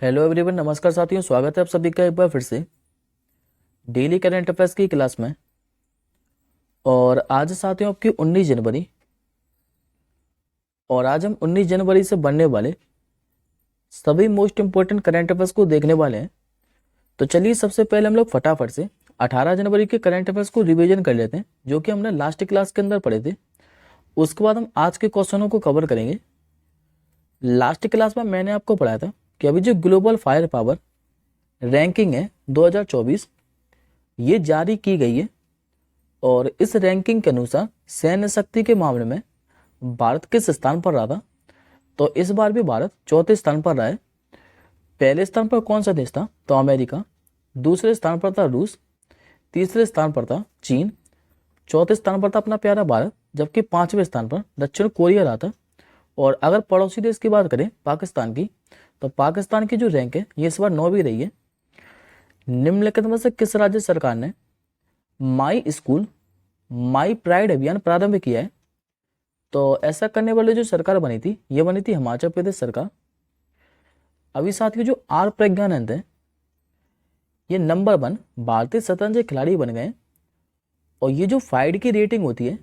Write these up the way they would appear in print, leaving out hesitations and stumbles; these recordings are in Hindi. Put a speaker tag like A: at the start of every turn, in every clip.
A: हेलो एवरीवन, नमस्कार साथियों। स्वागत है आप सभी का एक बार फिर से डेली करंट अफेयर्स की क्लास में। और आज साथियों आपकी 19 जनवरी, और आज हम 19 जनवरी से बनने वाले सभी मोस्ट इंपोर्टेंट करंट अफेयर्स को देखने वाले हैं। तो चलिए सबसे पहले हम लोग फटाफट से 18 जनवरी के करंट अफेयर्स को रिवीजन कर लेते हैं, जो कि हमने लास्ट क्लास के अंदर पढ़े थे। उसके बाद हम आज के क्वेश्चनों को कवर करेंगे। लास्ट क्लास में मैंने आपको पढ़ाया था कि अभी जो ग्लोबल फायर पावर रैंकिंग है 2024 ये जारी की गई है, और इस रैंकिंग के अनुसार सैन्य शक्ति के मामले में भारत किस स्थान पर रहा था। तो इस बार भी भारत चौथे स्थान पर रहा है। पहले स्थान पर कौन सा देश था? तो अमेरिका। दूसरे स्थान पर था रूस। तीसरे स्थान पर था चीन। चौथे स्थान पर था अपना प्यारा भारत, जबकि पांचवें स्थान पर दक्षिण कोरिया रहा था। और अगर पड़ोसी देश की बात करें पाकिस्तान की, तो पाकिस्तान की जो रैंक है ये इस बार 9वीं रही है। निम्नलिखित में से किस राज्य सरकार ने माई स्कूल माई प्राइड अभियान प्रारंभ किया है? तो ऐसा करने वाली जो सरकार बनी थी ये बनी थी हिमाचल प्रदेश सरकार। अभी साथियों जो आर प्रज्ञानंद है ये नंबर 1 भारतीय शतरंज खिलाड़ी बन गए। और ये जो फाइड की रेटिंग होती है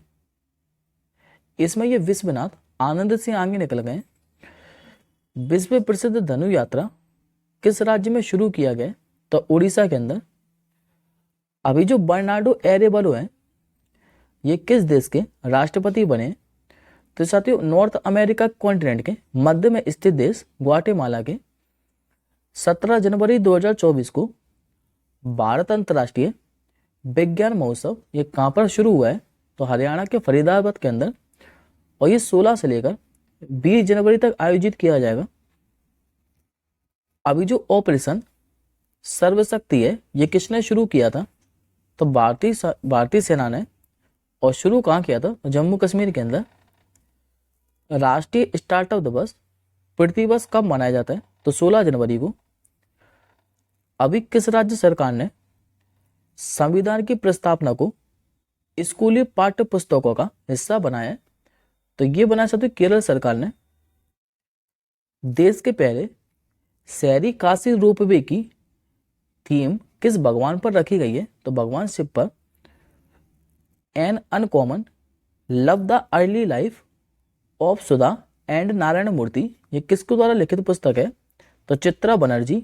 A: इसमें ये विश्वनाथ आनंद से आगे निकल गए। विश्व प्रसिद्ध धनु यात्रा किस राज्य में शुरू किया गया? तो उड़ीसा के अंदर। अभी जो बर्नार्डो एरेबलो है ये किस देश के राष्ट्रपति बने? तो साथियों नॉर्थ अमेरिका कॉन्टिनेंट के मध्य में स्थित देश ग्वाटेमाला के। 17 जनवरी 2024 को भारत अंतर्राष्ट्रीय विज्ञान महोत्सव ये कहाँ पर शुरू हुआ है? तो हरियाणा के फरीदाबाद के अंदर। और ये 16 से लेकर 20 जनवरी तक आयोजित किया जाएगा। अभी जो ऑपरेशन सर्वशक्ति है ये किसने शुरू किया था? तो भारतीय सेना ने। और शुरू कहाँ किया था? जम्मू कश्मीर के अंदर। राष्ट्रीय स्टार्टअप दिवस पृथ्वी दिवस कब मनाया जाता है? तो 16 जनवरी को। अभी किस राज्य सरकार ने संविधान की प्रस्तावना को स्कूली पाठ्य पुस्तकों का हिस्सा बनाया है? तो ये बनाया सकते केरल सरकार ने। देश के पहले शहरी काशी रोपवे की थीम किस भगवान पर रखी गई है? तो भगवान शिव पर। An uncommon love the early life of Sudha and Narayana Murthy ये किसके द्वारा लिखित पुस्तक है? तो चित्रा बनर्जी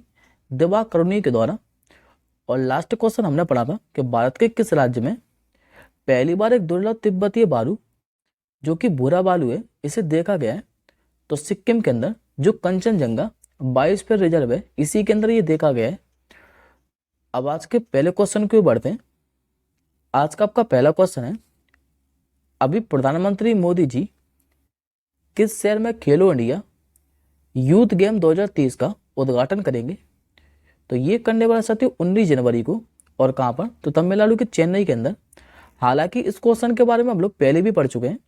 A: दिवाकरुणी के द्वारा। और लास्ट क्वेश्चन हमने पढ़ा था कि भारत के किस राज्य में पहली बार एक दुर्लभ तिब्बतीय बालू जो कि भूरा बालू है इसे देखा गया है? तो सिक्किम के अंदर जो कंचनजंगा बायोस्फीयर रिजर्व है इसी के अंदर ये देखा गया है। अब आज के पहले क्वेश्चन की ओर बढ़ते हैं। आज का आपका पहला क्वेश्चन है, अभी प्रधानमंत्री मोदी जी किस शहर में खेलो इंडिया यूथ गेम 2023 का उद्घाटन करेंगे? तो ये करने वाला साथियों 19 जनवरी को। और कहाँ पर? तो तमिलनाडु के चेन्नई के अंदर। हालांकि इस क्वेश्चन के बारे में हम लोग पहले भी पढ़ चुके हैं,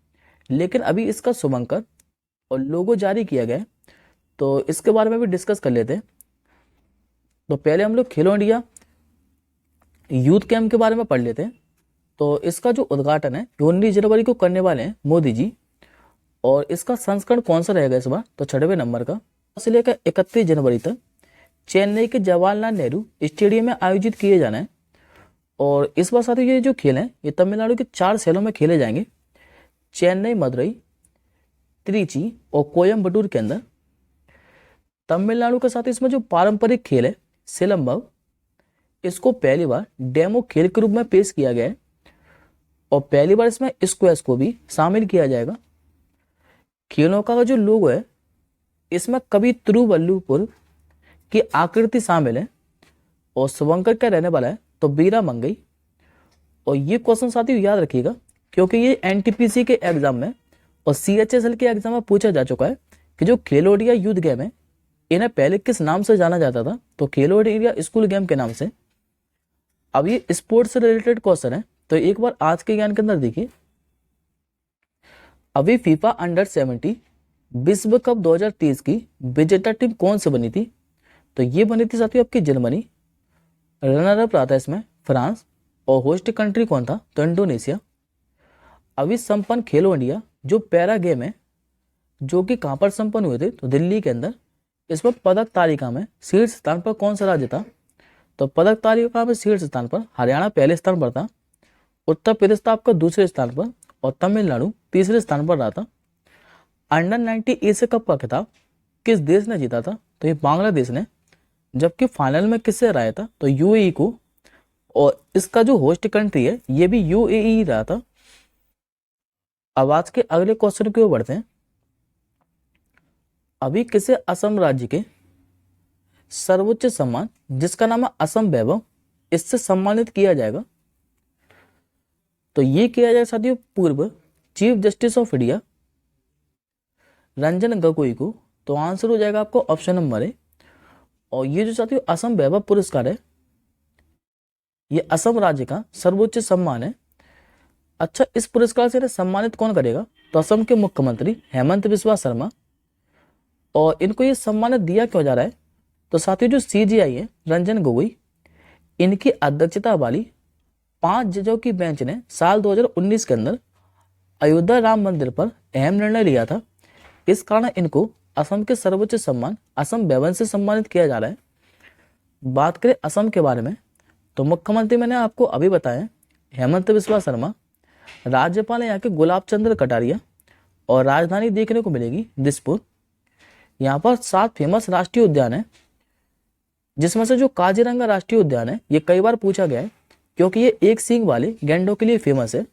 A: लेकिन अभी इसका शुभंकर और लोगो जारी किया गया है, तो इसके बारे में भी डिस्कस कर लेते हैं। तो पहले हम लोग खेलो इंडिया यूथ गेम के बारे में पढ़ लेते हैं। तो इसका जो उद्घाटन है 19 जनवरी को करने वाले हैं मोदी जी। और इसका संस्करण कौन सा रहेगा इस बार? तो 6वें नंबर का। से लेकर 31 जनवरी तक चेन्नई के जवाहरलाल नेहरू स्टेडियम में आयोजित किए जाना है। और इस बार साथियों ये जो खेल हैं ये तमिलनाडु के 4 शहरों में खेले जाएंगे, चेन्नई, मदुरई, त्रिची और कोयम्बटूर के अंदर। तमिलनाडु के साथ इसमें जो पारंपरिक खेल है सिलंबम, इसको पहली बार डेमो खेल के रूप में पेश किया गया है। और पहली बार इसमें स्क्वैश को भी शामिल किया जाएगा। खेलों का जो लोगो है इसमें कवि तिरुवल्लुवर की आकृति शामिल है। और शुभंकर क्या रहने वाला है? तो बीरा मंगई। और ये क्वेश्चन साथियों याद रखिएगा, क्योंकि ये एनटीपीसी के एग्जाम में और सीएचएसएल के एग्जाम में पूछा जा चुका है कि जो खेलो इंडिया यूथ गेम है इन्हें पहले किस नाम से जाना जाता था? तो खेलो इंडिया स्कूल गेम के नाम से। अब ये स्पोर्ट्स से रिलेटेड क्वेश्चन है, तो एक बार आज के ज्ञान के अंदर देखिए। अभी फीफा अंडर 17 विश्व कप 2023 की विजेता टीम कौन से बनी थी? तो ये बनी थी साथियों आपकी जर्मनी। रनर अप रहा था इसमें फ्रांस। और होस्ट कंट्री कौन था? तो इंडोनेशिया। अभी संपन्न खेलो इंडिया जो पैरा गेम है जो कि कहाँ पर संपन्न हुए थे? तो दिल्ली के अंदर। इसमें पदक तालिका में शीर्ष स्थान पर कौन सा राज्य था? तो पदक तालिका में शीर्ष स्थान पर हरियाणा पहले स्थान पर था, उत्तर प्रदेश था आपका दूसरे स्थान पर और तमिलनाडु तीसरे स्थान पर रहा था। अंडर 90 एशिया कप का खिताब किस देश ने जीता था? तो ये बांग्लादेश ने। जबकि फाइनल में किससे हराया था? तो यूएई को। और इसका जो होस्ट कंट्री है ये भी यूएई रहा था। अब आज के अगले क्वेश्चन की ओर बढ़ते हैं। अभी किसे असम राज्य के सर्वोच्च सम्मान जिसका नाम है असम वैभव, इससे सम्मानित किया जाएगा? तो ये किया जाएगा साथियों पूर्व chief justice of India Ranjan Gogoi को। तो आंसर हो जाएगा आपको ऑप्शन नंबर ए। और ये जो साथियों असम वैभव पुरस्कार है ये असम राज्य का सर्वोच्च सम्मान है। अच्छा, इस पुरस्कार से सम्मानित कौन करेगा? तो असम के मुख्यमंत्री हेमंत बिस्वा शर्मा। और इनको ये सम्मानित दिया क्यों जा रहा है? तो साथियों जो सीजीआई है रंजन गोगोई, इनकी अध्यक्षता वाली 5 जजों की बेंच ने साल 2019 के अंदर अयोध्या राम मंदिर पर अहम निर्णय लिया था। इस कारण इनको असम के सर्वोच्च सम्मान असम वैभव से सम्मानित किया जा रहा है। बात करें असम के बारे में तो मुख्यमंत्री मैंने आपको अभी बताया हेमंत बिस्वा शर्मा, राज्यपाल है यहाँ के गुलाब चंद्र कटारिया और राजधानी देखने को मिलेगी दिसपुर। यहाँ पर 7 फेमस राष्ट्रीय उद्यान है, जिसमें से जो काजीरंगा राष्ट्रीय उद्यान है ये कई बार पूछा गया है क्योंकि ये एक सींग वाले गैंडों के लिए फेमस है।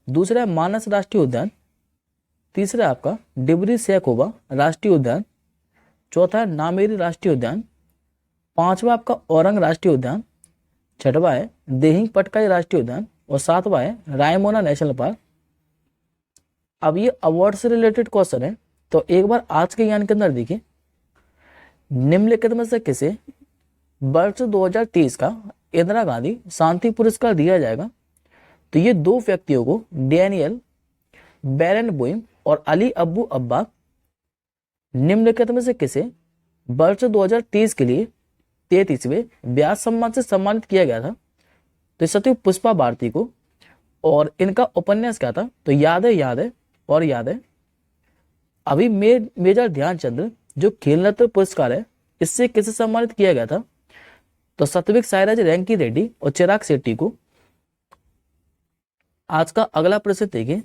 A: दूसरा है मानस राष्ट्रीय उद्यान, तीसरा है आपका डिब्री सैखोवा राष्ट्रीय उद्यान, चौथा है नामेरी राष्ट्रीय उद्यान, पांचवा आपका औरंग राष्ट्रीय उद्यान, छठवा है देहिंग पटकाई राष्ट्रीय उद्यान और सातवां है रायमोना नेशनल पार्क। अब ये अवार्ड से रिलेटेड क्वेश्चन है, तो एक बार आज के ज्ञान के अंदर देखिए, निम्नलिखित में से किसे वर्ष 2023 का इंदिरा गांधी शांति पुरस्कार दिया जाएगा? तो ये 2 व्यक्तियों को डैनियल बेरेनबोइम और अली अब्बू अब्बा, निम्नलिखित में से किसे वर्ष 2023 के लिए 33वें व्यास सम्मान से सम्मानित किया गया था? तो सत्य पुष्पा भारती को। और इनका उपन्यास क्या था? तो याद है और याद है। अभी मेजर ध्यानचंद जो खेल रत्न पुरस्कार है इससे किसे सम्मानित किया गया था? तो सात्विक साईराज रैंकी रेड्डी और चिराग शेट्टी को। आज का अगला प्रश्न देखिए,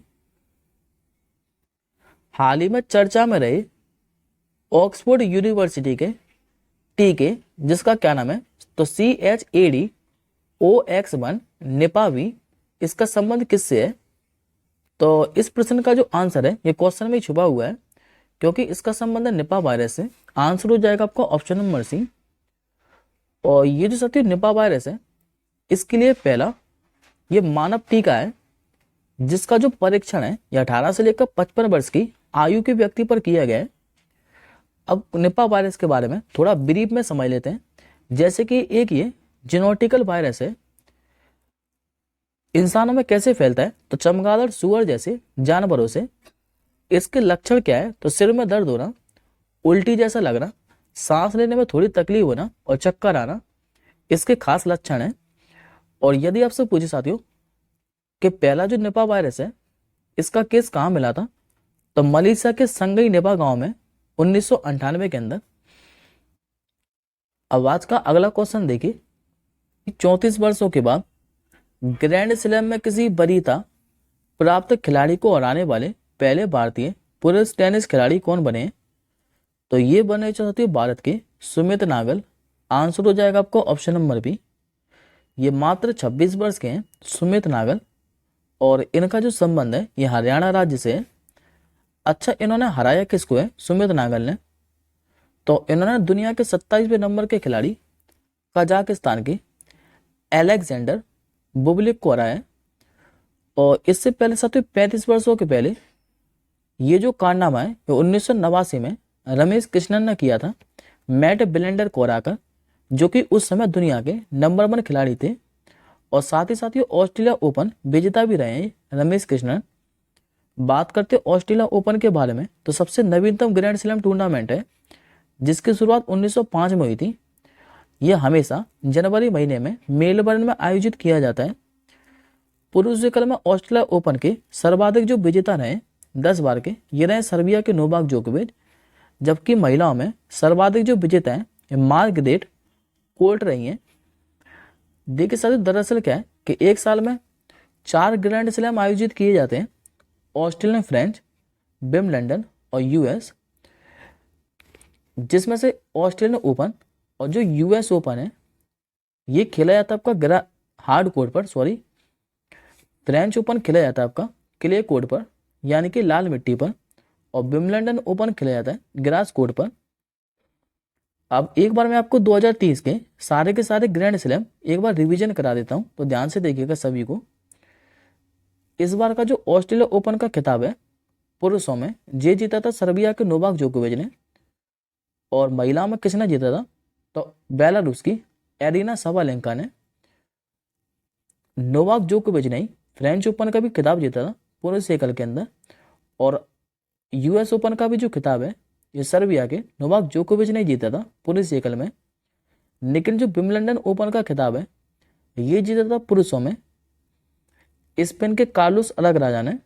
A: हाल ही में चर्चा में रहे ऑक्सफोर्ड यूनिवर्सिटी के टीके जिसका क्या नाम है? तो CHADOX1 निपावी, इसका संबंध किससे है? तो इस प्रश्न का जो आंसर है ये क्वेश्चन में छुपा हुआ है क्योंकि इसका संबंध है निपा वायरस से। आंसर हो जाएगा आपका ऑप्शन नंबर सी। और ये जो साथियों निपा वायरस है इसके लिए पहला ये मानव टीका है जिसका जो परीक्षण है ये 18 से लेकर 55 वर्ष की आयु के व्यक्ति पर किया गया है। अब निपा वायरस के बारे में थोड़ा ब्रीफ में समझ लेते हैं। जैसे कि एक ये जीनोटिकल वायरस है, इंसानों में कैसे फैलता है? तो चमगादड़ सुअर जैसे जानवरों से। इसके लक्षण क्या है? तो सिर में दर्द होना, उल्टी जैसा लगना, सांस लेने में थोड़ी तकलीफ होना और चक्कर आना, इसके खास लक्षण हैं। और यदि आपसे पूछे साथियों कि पहला जो निपा वायरस है इसका केस कहाँ मिला था? तो मलेशिया के संगई निपा गांव में 1998 के अंदर। अब आज का अगला क्वेश्चन देखिए, 34 वर्षों के बाद ग्रैंड स्लैम में किसी वरीयता प्राप्त खिलाड़ी को हराने वाले पहले भारतीय पुरुष टेनिस खिलाड़ी कौन बने? तो ये बने चाहते भारत के सुमित नागल। आंसर हो जाएगा आपको ऑप्शन नंबर बी। ये मात्र 26 वर्ष के हैं सुमित नागल और इनका जो संबंध है ये हरियाणा राज्य से है। अच्छा, इन्होंने हराया किसको है सुमित नागल ने? तो इन्होंने दुनिया के 27वें नंबर के खिलाड़ी कजाकिस्तान के एलेक्जेंडर बुबलिक को हराया है। और इससे पहले साथियों 35 वर्षों के पहले ये जो कारनामा है 1989 में रमेश कृष्णन ने किया था मैट ब्लेंडर को हराकर, जो कि उस समय दुनिया के नंबर 1 खिलाड़ी थे। और साथ ही साथ ये ऑस्ट्रेलिया ओपन विजेता भी रहे हैं रमेश कृष्णन। बात करते हैं ऑस्ट्रेलिया ओपन के बारे में, तो सबसे नवीनतम ग्रैंड स्लैम टूर्नामेंट है जिसकी शुरुआत 1905 में हुई थी। यह हमेशा जनवरी महीने में मेलबर्न में आयोजित किया जाता है। पुरुष विकल्प में ऑस्ट्रेलिया ओपन के सर्वाधिक जो विजेता रहे 10 बार के, ये रहे सर्बिया के नोवाक जोकोविच, जबकि महिलाओं में सर्वाधिक जो विजेता हैं ये मार्गरेट कोर्ट रही हैं। देखिए साथियों, दरअसल क्या है कि एक साल में 4 ग्रैंड स्लैम आयोजित किए जाते हैं, ऑस्ट्रेलियन, फ्रेंच, विंबलडन और यूएस, जिसमें से ऑस्ट्रेलियन ओपन और जो यूएस ओपन है ये खेला जाता है आपका हार्ड कोर्ट पर, सॉरी, फ्रेंच ओपन खेला जाता है आपका क्ले कोर्ट पर यानी कि लाल मिट्टी पर, और विंबलडन ओपन खेला जाता है ग्रास कोर्ट पर। अब एक बार मैं आपको 2030 के सारे ग्रैंड स्लैम एक बार रिवीजन करा देता हूं, तो ध्यान से देखिएगा सभी को। इस बार का जो ऑस्ट्रेलिया ओपन का खिताब है पुरुषों में ये जीता था सर्बिया के नोवाक जोकोविच ने, और महिलाओं में किसने जीता था तो बेलारूस की एरिना सबालेंका ने। नोवाक जोकोविच ने फ्रेंच ओपन का भी खिताब जीता था पुरुष एकल के अंदर, और यूएस ओपन का भी जो खिताब है ये सर्बिया के नोवाक जोकोविच ने जीता था पुरुष एकल में। लेकिन जो विंबलडन ओपन का खिताब है ये जीता था पुरुषों में स्पेन के कार्लोस अल्काराज ने।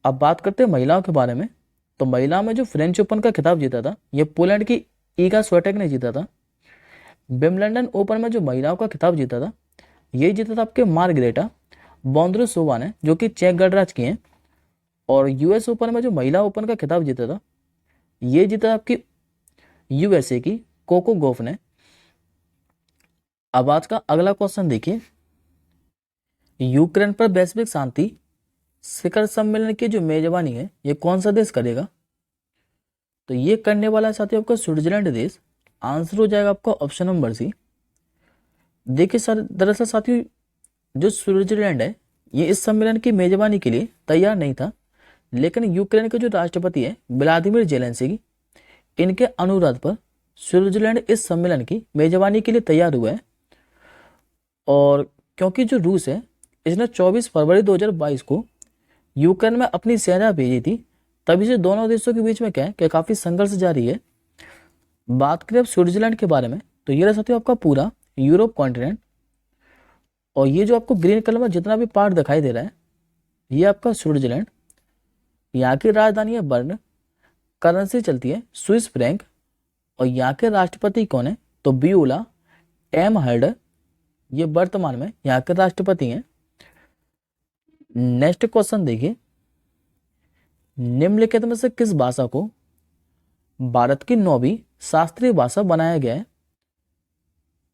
A: अब बात करते हैं महिलाओं के बारे में, तो महिलाओं में जो फ्रेंच ओपन का खिताब जीता था ये पोलैंड की ईगा स्विएटेक ने जीता था। विंबलडन ओपन में जो महिलाओं का खिताब जीता था ये जीता था आपके मार्गरेटा बोंद्रोसोवा ने, जो कि चेक गणराज्य की हैं। और यूएस ओपन में जो महिला ओपन का खिताब जीता था ये जीता था आपकी यूएसए की कोको गोफ ने। अब आज का अगला क्वेश्चन देखिए, यूक्रेन पर वैश्विक शांति शिखर सम्मेलन की जो मेजबानी है ये कौन सा देश करेगा, तो ये करने वाला है साथियों आपका स्विट्जरलैंड देश। आंसर हो जाएगा आपका ऑप्शन नंबर सी। देखिए सर, दरअसल साथियों जो स्विट्जरलैंड है ये इस सम्मेलन की मेजबानी के लिए तैयार नहीं था, लेकिन यूक्रेन के जो राष्ट्रपति है व्लादिमीर जेलेंस्की, इनके अनुरोध पर स्विट्जरलैंड इस सम्मेलन की मेजबानी के लिए तैयार हुआ है। और क्योंकि जो रूस है इसने 24 फरवरी 2022 को यूक्रेन में अपनी सेना भेजी थी, तभी से दोनों देशों के बीच में क्या है कि काफ़ी संघर्ष जारी है। बात करें अब स्विट्जरलैंड के बारे में, तो ये रह साथियों आपका पूरा यूरोप कॉन्टिनेंट, और ये जो आपको ग्रीन कलर में जितना भी पार्ट दिखाई दे रहा है ये आपका स्विट्जरलैंड। यहाँ की राजधानी है बर्न, करेंसी चलती है स्विस फ्रैंक, और यहाँ के राष्ट्रपति कौन है तो वियोला एम हर्डर, ये वर्तमान में यहाँ के राष्ट्रपति हैं। नेक्स्ट क्वेश्चन देखिए, निम्नलिखित में से किस भाषा को भारत की 9वीं शास्त्रीय भाषा बनाया गया है,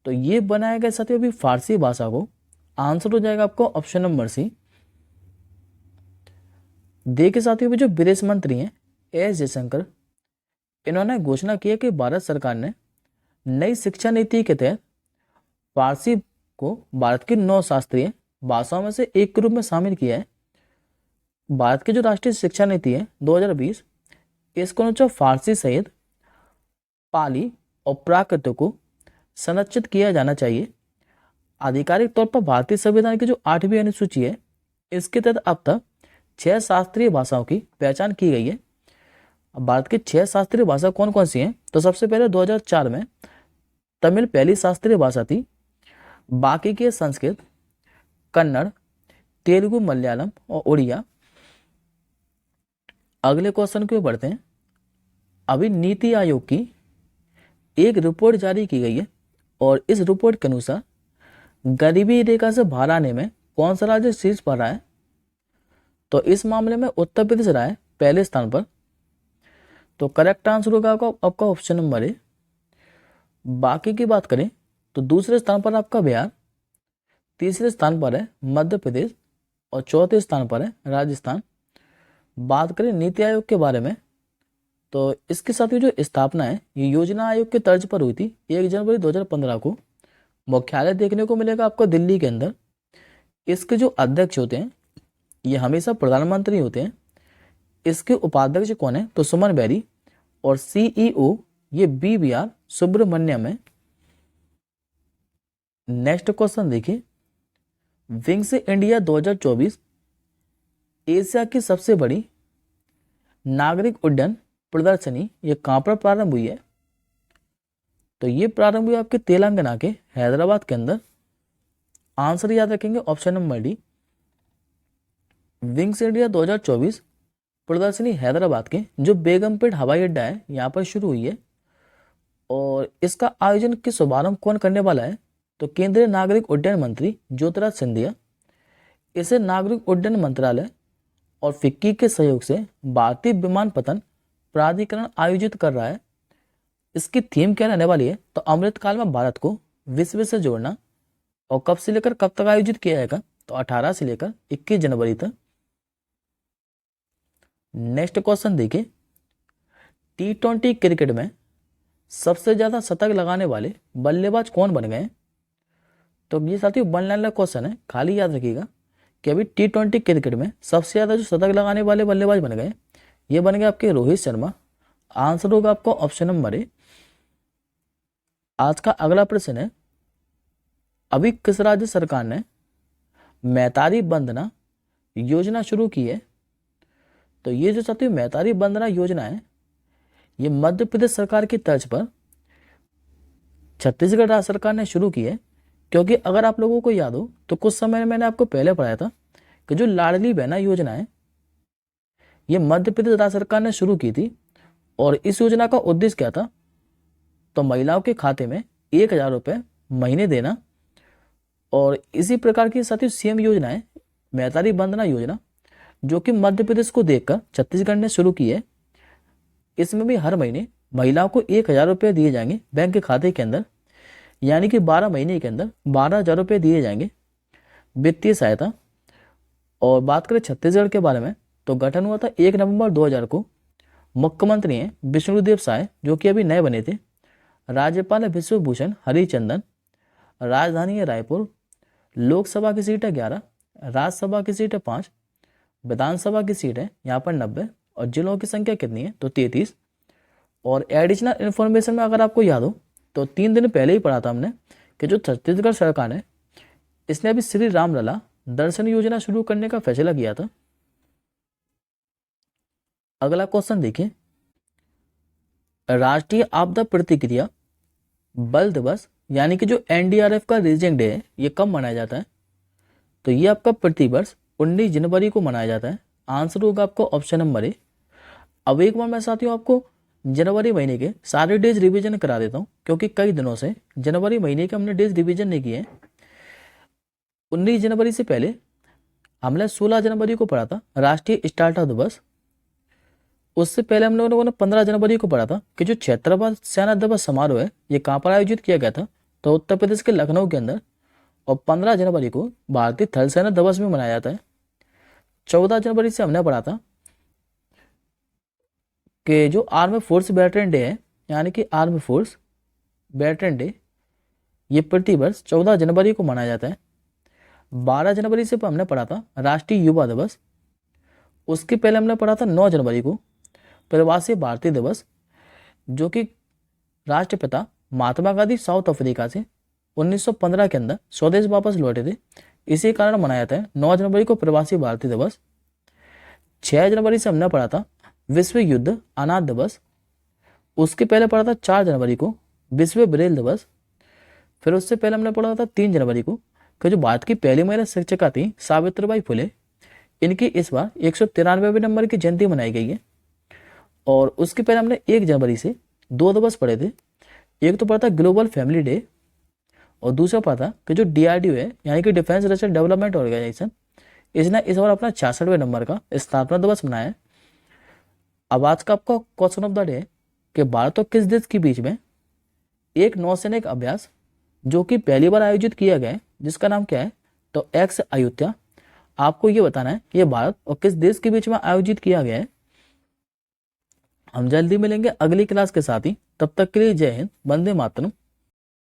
A: तो ये बनाया गया साथियों अभी फारसी भाषा को। आंसर हो जाएगा आपको ऑप्शन नंबर सी। देखिए साथियों जो विदेश मंत्री हैं एस जयशंकर, इन्होंने घोषणा की है कि भारत सरकार ने नई शिक्षा नीति के तहत फारसी को भारत की 9 शास्त्रीय भाषाओं में से एक के रूप में शामिल किया है। भारत की जो राष्ट्रीय शिक्षा नीति है 2020, इसको अनुच्छेद फारसी सहित पाली और प्राकृत को संरक्षित किया जाना चाहिए। आधिकारिक तौर पर भारतीय संविधान की जो 8वीं अनुसूची है इसके तहत अब तक 6 शास्त्रीय भाषाओं की पहचान की गई है। अब भारत की 6 शास्त्रीय भाषा कौन कौन सी हैं, तो सबसे पहले 2004 में तमिल पहली शास्त्रीय भाषा थी, बाकी की संस्कृत, कन्नड़, तेलुगु, मलयालम और उड़िया। अगले क्वेश्चन के बढ़ते हैं। अभी नीति आयोग की एक रिपोर्ट जारी की गई है, और इस रिपोर्ट के अनुसार गरीबी रेखा से बाहर आने में कौन सा राज्य शीर्ष पर रहा है, तो इस मामले में उत्तर प्रदेश रहा है पहले स्थान पर। तो करेक्ट आंसर होगा आपका ऑप्शन नंबर ए। बाकी की बात करें तो दूसरे स्थान पर आपका बिहार, तीसरे स्थान पर है मध्य प्रदेश, और चौथे स्थान पर है राजस्थान। बात करें नीति आयोग के बारे में, तो इसके साथ ही जो स्थापना है ये योजना आयोग के तर्ज पर हुई थी 1 जनवरी 2015 को। मुख्यालय देखने को मिलेगा आपको दिल्ली के अंदर। इसके जो अध्यक्ष होते हैं ये हमेशा प्रधानमंत्री होते हैं। इसके उपाध्यक्ष कौन है तो सुमन बेरी, और सीईओ ये BVR सुब्रमण्यम है। नेक्स्ट क्वेश्चन देखिए, विंग्स इंडिया 2024 एशिया की सबसे बड़ी नागरिक उड्डयन प्रदर्शनी ये कहां पर प्रारंभ हुई है, तो ये प्रारंभ हुई आपके तेलंगाना के हैदराबाद के अंदर। आंसर याद रखेंगे option number D. Wings India 2024 प्रदर्शनी हैदराबाद के जो बेगमपेट हवाई अड्डा है यहाँ पर शुरू हुई है। और इसका आयोजन की शुभारंभ कौन करने वाला है? तो केंद्रीय नागरिक उड्डयन मंत्री ज्योतिराज सिंधिया। इसे नागरिक उड्डयन मंत्रालय और फिक्की के सहयोग से भारतीय विमानपत्तन प्राधिकरण आयोजित कर रहा है। इसकी थीम क्या रहने वाली है? तो अमृतकाल में भारत को विश्व से जोड़ना। और कब से लेकर कब तक आयोजित किया जाएगा? तो 18 से लेकर 21 जनवरी तक। नेक्स्ट क्वेश्चन देखिए, T20 क्रिकेट में सबसे ज्यादा शतक लगाने वाले बल्लेबाज कौन बन गए? तो ये साथियों वन लाइनर क्वेश्चन है, खाली याद रखिएगा कि अभी T20 क्रिकेट में सबसे ज्यादा जो शतक लगाने वाले बल्लेबाज बन गए, ये बन गए आपके रोहित शर्मा। आंसर होगा आपको ऑप्शन नंबर ए। आज का अगला प्रश्न है, अभी किस राज्य सरकार ने मैतारी वंदना योजना शुरू की है? तो ये जो साथियों मैतारी वंदना योजना है, ये मध्य प्रदेश सरकार की तर्ज पर छत्तीसगढ़ राज्य सरकार ने शुरू की है। क्योंकि अगर आप लोगों को याद हो तो कुछ समय मैंने आपको पहले पढ़ाया था कि जो लाडली बहना योजना है, ये मध्य प्रदेश राज्य सरकार ने शुरू की थी। और इस योजना का उद्देश्य क्या था? तो महिलाओं के खाते में 1,000 रुपये महीने देना। और इसी प्रकार की साथियों सीएम योजना है मैतारी वंदना योजना, जो कि मध्य प्रदेश को देखकर छत्तीसगढ़ ने शुरू की है। इसमें भी हर महीने महिलाओं को 1,000 रुपये दिए जाएंगे बैंक के खाते के अंदर, यानी कि 12 महीने के अंदर 12,000 रुपये दिए जाएंगे वित्तीय सहायता। और बात करें छत्तीसगढ़ के बारे में, तो गठन हुआ था 1 नवंबर 2000 को। मुख्यमंत्री हैं विष्णुदेव साय, जो कि अभी नए बने थे। राज्यपाल है विश्वभूषण हरिचंदन। राजधानी है रायपुर। लोकसभा की सीट है 11, राज्यसभा की सीट है 5, विधानसभा की सीट है यहाँ पर 90। और जिलों की संख्या कितनी है? तो 33। और एडिशनल इन्फॉर्मेशन में अगर आपको याद हो तो 3 दिन पहले ही पढ़ा था हमने कि जो छत्तीसगढ़ सरकार है, इसने अभी श्री राम लला दर्शन योजना शुरू करने का फैसला किया था। अगला क्वेश्चन देखिए, राष्ट्रीय आपदा प्रतिक्रिया बल दिवस यानी कि जो एनडीआरएफ का रीजनिंग डे है, ये कब मनाया जाता है? तो ये आपका प्रतिवर्ष 19 जनवरी को मनाया जाता है। आंसर होगा आपको ऑप्शन नंबर ए। अब एक बार मैं साथियों आपको जनवरी महीने के सारे डेज रिवीजन करा देता हूँ, क्योंकि कई दिनों से जनवरी महीने के हमने डेज रिवीजन नहीं किए। 19 जनवरी से पहले हमने 16 जनवरी को पढ़ा था राष्ट्रीय स्टार्टअप दिवस। उससे पहले हम लोगों ने 15 जनवरी को पढ़ा था कि जो 76वां सेना दिवस समारोह है, ये कहाँ पर आयोजित किया गया था? तो उत्तर प्रदेश के लखनऊ के अंदर। और 15 जनवरी को भारतीय थल सेना दिवस भी मनाया जाता है। 14 जनवरी से हमने पढ़ा था कि जो आर्मी फोर्स वेटरन डे है, यानी कि आर्मी फोर्स वेटरन डे, ये प्रतिवर्ष 14 जनवरी को मनाया जाता है। 12 जनवरी से हमने पढ़ा था राष्ट्रीय युवा दिवस। उसके पहले हमने पढ़ा था 9 जनवरी को प्रवासी भारतीय दिवस, जो कि राष्ट्रपिता महात्मा गांधी साउथ अफ्रीका से 1915 के अंदर स्वदेश वापस लौटे थे, इसी कारण मनाया जाता है 9 जनवरी को प्रवासी भारतीय दिवस। 6 जनवरी से हमने पढ़ा था विश्व युद्ध अनाथ दिवस। उसके पहले पढ़ा था 4 जनवरी को विश्व ब्रेल दिवस। फिर उससे पहले हमने पढ़ा था 3 जनवरी को कि जो भारत की पहली महिला शिक्षिका थी सावित्रीबाई फुले, इनकी इस बार 193वें नंबर की जयंती मनाई गई है। और उसके पहले हमने 1 जनवरी से 2 दिवस पढ़े थे। एक तो पढ़ा था ग्लोबल फैमिली डे, और दूसरा पढ़ा था कि जो DRDO है यानी कि डिफेंस रिसर्च डेवलपमेंट ऑर्गेनाइजेशन, इसने इस बार अपना 66वें नंबर का स्थापना दिवस मनाया है। अब आज का आपका क्वेश्चन ऑफ द डे है कि भारत और किस देश के बीच में एक नौसैनिक अभ्यास जो कि पहली बार आयोजित किया गया है, जिसका नाम क्या है? तो एक्स अयोध्या। आपको ये बताना है ये भारत और किस देश के बीच में आयोजित किया गया है। हम जल्दी मिलेंगे अगली क्लास के साथ ही, तब तक के लिए जय हिंद, वंदे मातरम।